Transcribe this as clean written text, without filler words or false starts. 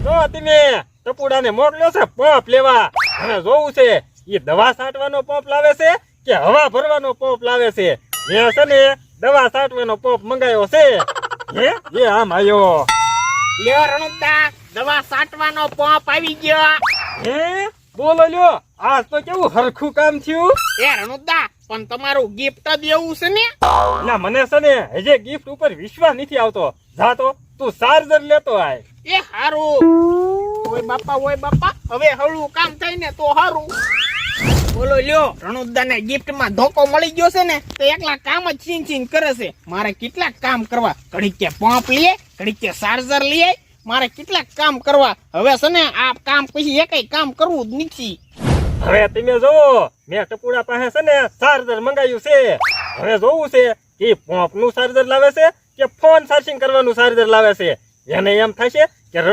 જો તમે ટપુડાને મોકલ્યો છે પંપ લેવા. હવે જોવું છે એ દવા છાંટવાનો પંપ લાવે છે કે હવા ભરવાનો પંપ લાવે છે. એ છે ને દવા છાંટવાનો પંપ મંગાયો છે. એ આમ આવ્યો. લ્યો રણુદા, દવા છાંટવાનો પંપ આવી ગયો. બોલો લ્યો, આજ તો કેવું હરખું કામ થયું. એ રણુદા, પણ તમારું ગિફ્ટ દેવું છે ને? ના મને છે ને હજે ગિફ્ટ ઉપર વિશ્વાસ નથી આવતો. જા તો તું ચાર્જર લેતો આય. એ હારું. ઓય બાપા, હવે હળવું કામ થાય ને તો હારું. બોલો લ્યો, રણુદાને ગિફ્ટમાં ધોકો મળી ગયો છે ને તો એકલા કામ જ છીન કરે છે. મારે કેટલાક કામ કરવા, ઘડીક કે પંપ લઈએ, ઘડીક કે ચાર્જર લઈએ, મારે કેટલાક કામ કરવા. હવે છે ને આ કામ પછી એકય કામ કરવું જ નથી. હવે તમે જોવો, મેં ટપુડા પાસે છે ને ચાર્જર મંગાવ્યું છે. હવે જોવું છે કે પંપ નું ચાર્જર લાવે છે કે ફોન ચાર્જિંગ કરવાનું ચાર્જર લાવે છે. એને એમ થશે